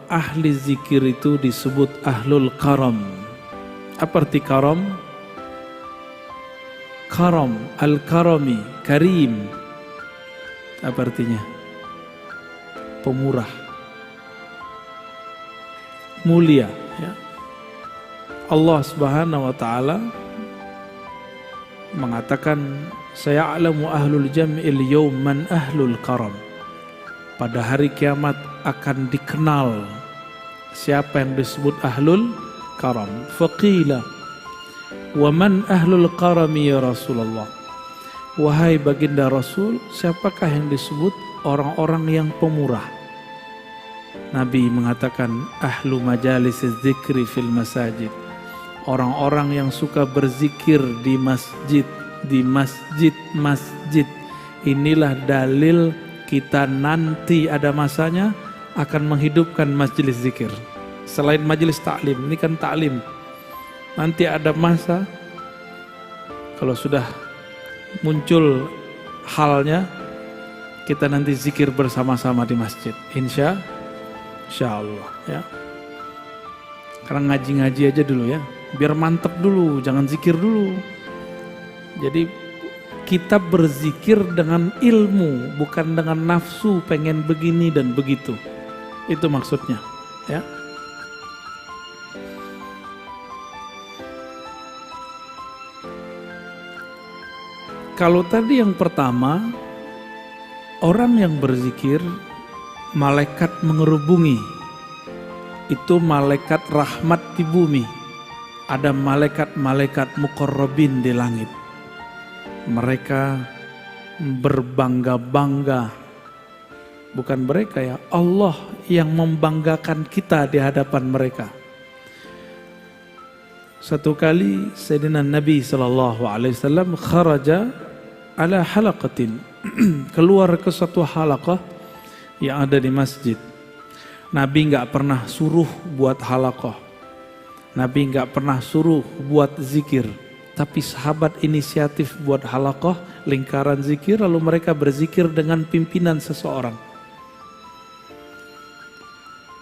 ahli zikir itu disebut ahlul karam. Apa arti karam? Karam, al-karami, karim. Apa artinya? Pemurah, mulia, ya. Allah Subhanahu wa taala mengatakan, saya'lamu ahlul jam'il yawm man ahlul karam. Pada hari kiamat akan dikenal siapa yang disebut ahlul karam. Faqila wa man ahlul karami ya Rasulullah. Wahai baginda Rasul, siapakah yang disebut orang-orang yang pemurah? Nabi mengatakan, ahlu majalis dzikri fil masajid. Orang-orang yang suka berzikir di masjid, masjid. Inilah dalil kita nanti ada masanya akan menghidupkan majelis zikir. Selain majelis taklim, ini kan taklim. Nanti ada masa kalau sudah muncul halnya, kita nanti zikir bersama-sama di masjid. Insya Allah, ya. Karena ngaji-ngaji aja dulu ya, biar mantep dulu, jangan zikir dulu. Jadi kita berzikir dengan ilmu, bukan dengan nafsu pengen begini dan begitu. Itu maksudnya, ya. Kalau tadi yang pertama, orang yang berzikir, malaikat mengerubungi. Itu malaikat rahmat di bumi. Ada malaikat-malaikat muqarrabin di langit. Mereka berbangga-bangga. Bukan mereka ya, Allah yang membanggakan kita di hadapan mereka. Satu kali Sayyidina Nabi SAW kharaja ala halaqatin. Keluar ke satu halaqah yang ada di masjid. Nabi nggak pernah suruh buat halaqah. Nabi nggak pernah suruh buat zikir. Tapi sahabat inisiatif buat halaqah, lingkaran zikir, lalu mereka berzikir dengan pimpinan seseorang.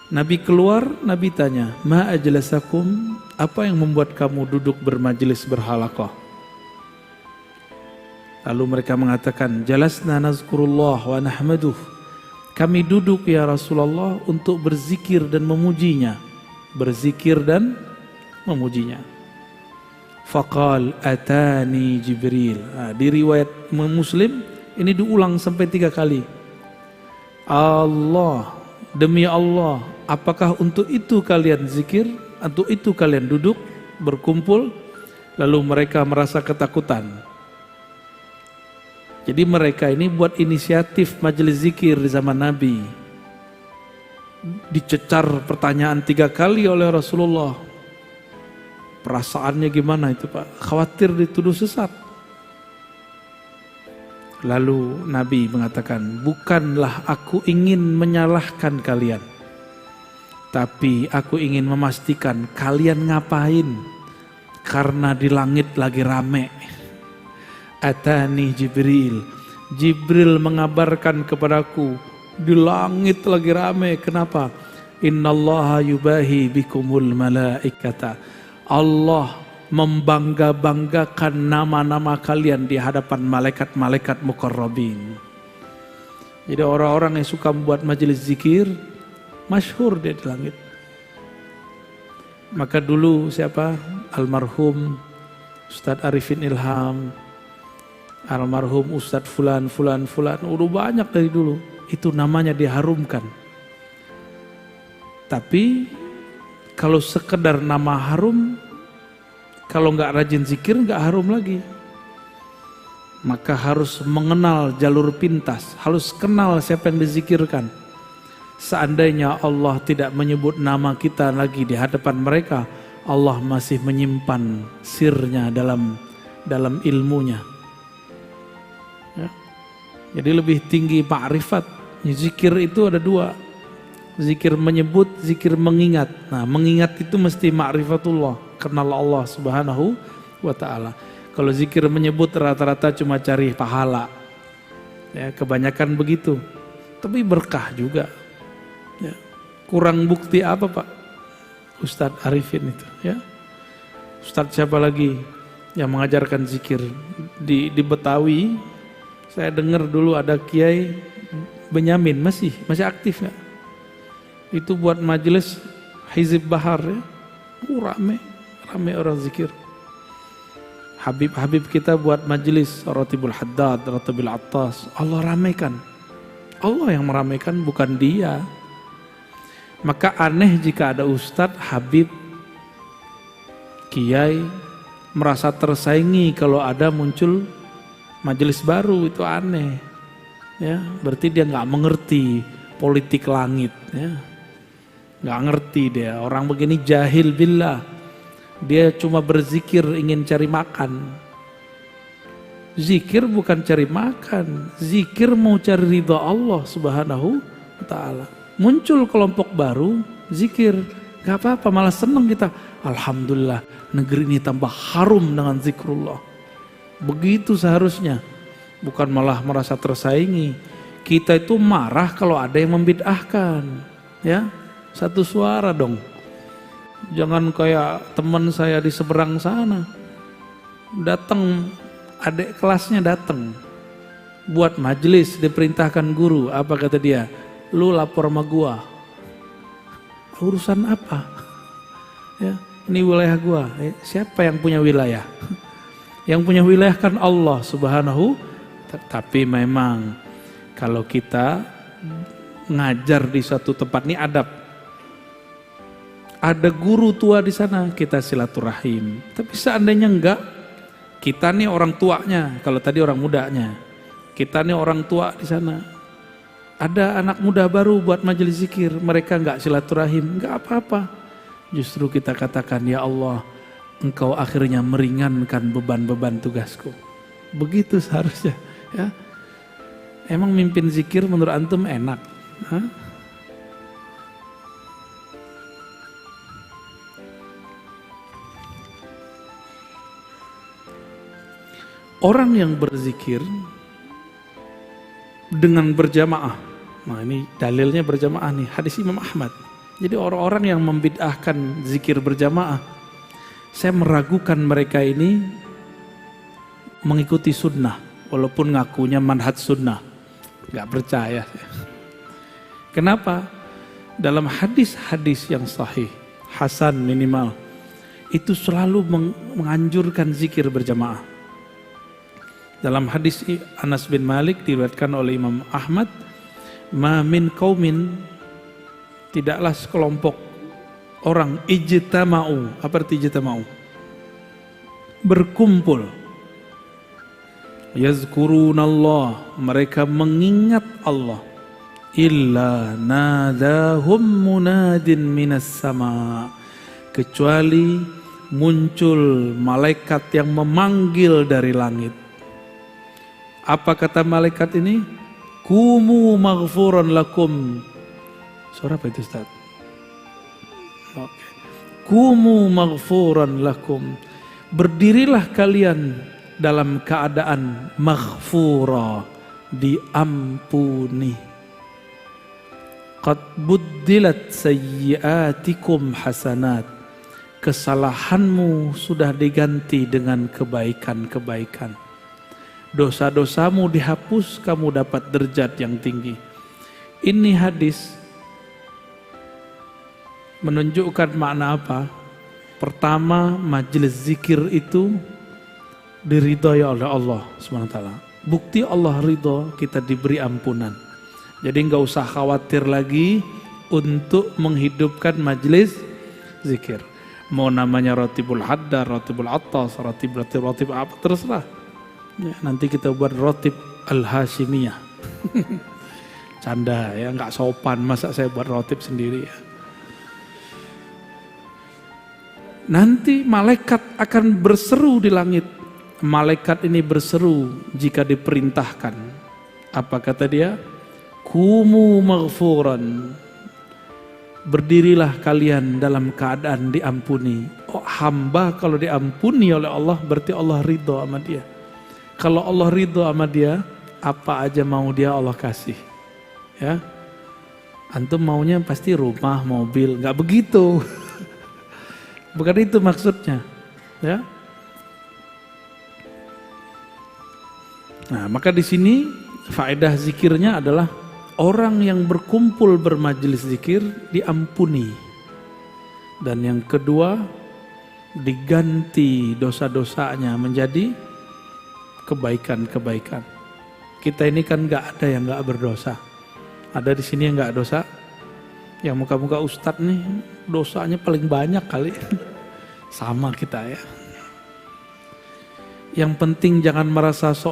Nabi keluar, Nabi tanya, ma ajlasakum, apa yang membuat kamu duduk bermajelis berhalaqah? Lalu mereka mengatakan, jalasna nazkurullah wa nahmaduh. Kami duduk ya Rasulullah untuk berzikir dan memujinya. Berzikir dan memujinya. Faqal atani Jibril. Di riwayat Muslim ini diulang sampai 3 kali. Allah, demi Allah, apakah untuk itu kalian zikir? Untuk itu kalian duduk, berkumpul? Lalu mereka merasa ketakutan. Jadi mereka ini buat inisiatif majelis zikir di zaman Nabi. Dicecar pertanyaan 3 kali oleh Rasulullah. Perasaannya gimana itu Pak? Khawatir dituduh sesat. Lalu Nabi mengatakan, bukanlah aku ingin menyalahkan kalian. Tapi aku ingin memastikan kalian ngapain. Karena di langit lagi rame. Atani Jibril. Jibril mengabarkan kepadaku, di langit lagi rame. Kenapa? Innallaha yubahi bikumul malaikata. Allah membangga-banggakan nama-nama kalian di hadapan malaikat-malaikat muqarrabin. Jadi orang-orang yang suka membuat majelis zikir, masyhur dia di langit. Maka dulu siapa? Almarhum Ustadz Arifin Ilham, almarhum Ustadz Fulan, udah banyak dari dulu. Itu namanya diharumkan. Tapi kalau sekedar nama harum, kalau nggak rajin zikir nggak harum lagi. Maka harus mengenal jalur pintas, harus kenal siapa yang dizikirkan. Seandainya Allah tidak menyebut nama kita lagi di hadapan mereka, Allah masih menyimpan sirnya dalam ilmunya. Ya. Jadi lebih tinggi ma'rifat. Zikir itu ada 2. Zikir menyebut, zikir mengingat. Nah, mengingat itu mesti ma'rifatullah, kenal Allah Subhanahu wa ta'ala. Kalau zikir menyebut rata-rata cuma cari pahala. Ya, kebanyakan begitu. Tapi berkah juga. Ya. Kurang bukti apa Pak? Ustadz Arifin itu ya. Ustadz siapa lagi yang mengajarkan zikir di Betawi? Saya dengar dulu ada Kiai Benyamin, masih aktif ya. Itu buat majelis Hizib Bahar ya. Rame orang zikir. Habib kita buat majelis Ratibul Haddad, Ratibul Attas. Allah ramaikan. Allah yang meramaikan, bukan dia. Maka aneh jika ada ustadz, habib, kiai merasa tersaingi kalau ada muncul majelis baru, itu aneh. Ya, berarti dia nggak mengerti politik langit. Ya. Nggak ngerti dia. Orang begini jahil billah. Dia cuma berzikir ingin cari makan. Zikir bukan cari makan. Zikir mau cari ridha Allah subhanahu wa ta'ala. Muncul kelompok baru, zikir. Gak apa-apa, malah senang kita. Alhamdulillah, negeri ini tambah harum dengan zikrullah. Begitu seharusnya. Bukan malah merasa tersaingi. Kita itu marah kalau ada yang membid'ahkan. Ya, satu suara dong. Jangan kayak teman saya di seberang sana. Datang, adik kelasnya datang. Buat majelis, diperintahkan guru. Apa kata dia? Lu lapor sama gua. Urusan apa? Ya, ini wilayah gua. Siapa yang punya wilayah? Yang punya wilayah kan Allah subhanahu. Tapi memang kalau kita ngajar di suatu tempat ini adab. Ada guru tua di sana, kita silaturahim. Tapi seandainya enggak, kita nih orang tuanya, kalau tadi orang mudanya. Kita nih orang tua di sana. Ada anak muda baru buat majelis zikir, mereka enggak silaturahim, enggak apa-apa. Justru kita katakan, ya Allah, Engkau akhirnya meringankan beban-beban tugasku. Begitu seharusnya. Ya. Emang mimpin zikir menurut antum enak? Hah? Orang yang berzikir dengan berjamaah, nah ini dalilnya berjamaah nih, hadis Imam Ahmad. Jadi orang-orang yang membid'ahkan zikir berjamaah, saya meragukan mereka ini mengikuti sunnah, walaupun ngakunya manhaj sunnah, nggak percaya. Kenapa? Dalam hadis-hadis yang sahih, hasan minimal, itu selalu menganjurkan zikir berjamaah. Dalam hadis Anas bin Malik diriwayatkan oleh Imam Ahmad, ma min qaumin, tidaklah sekelompok orang ijtama'u. Apa arti ijtama'u? Berkumpul. Yazkurunallah, mereka mengingat Allah. Illa nadahum munadin minas sama, kecuali muncul malaikat yang memanggil dari langit. Apa kata malaikat ini? Kumu maghfuran lakum. Suara apa itu Ustaz? Oke. Kumu maghfuran lakum. Berdirilah kalian dalam keadaan maghfura, diampuni. Qad buddilat sayyiatikum hasanat. Kesalahanmu sudah diganti dengan kebaikan-kebaikan. Dosa-dosamu dihapus, kamu dapat derajat yang tinggi. Ini hadis menunjukkan makna apa? Pertama, majelis zikir itu diridhoi oleh Allah SWT. Bukti Allah ridho, kita diberi ampunan. Jadi nggak usah khawatir lagi untuk menghidupkan majelis zikir. Mau namanya Ratibul Haddad, Ratibul Attas, Ratib apa terserah. Ya, nanti kita buat Ratib Al-Hashimiyah. Canda ya, nggak sopan masa saya buat Ratib sendiri ya. Nanti malaikat akan berseru di langit. Malaikat ini berseru jika diperintahkan. Apa kata dia? Kumu maghfuran. Berdirilah kalian dalam keadaan diampuni. Oh, hamba kalau diampuni oleh Allah berarti Allah ridho sama dia. Kalau Allah ridho sama dia, apa aja mau dia Allah kasih. Ya. Antum maunya pasti rumah, mobil, nggak begitu. Bukan itu maksudnya, ya. Nah, maka di sini faedah zikirnya adalah orang yang berkumpul bermajelis zikir diampuni. Dan yang kedua, diganti dosa-dosanya menjadi kebaikan-kebaikan. Kita ini kan nggak ada yang nggak berdosa. Ada di sini yang nggak dosa. Yang muka-muka ustadz nih dosanya paling banyak kali. Sama kita ya. Yang penting jangan merasa sok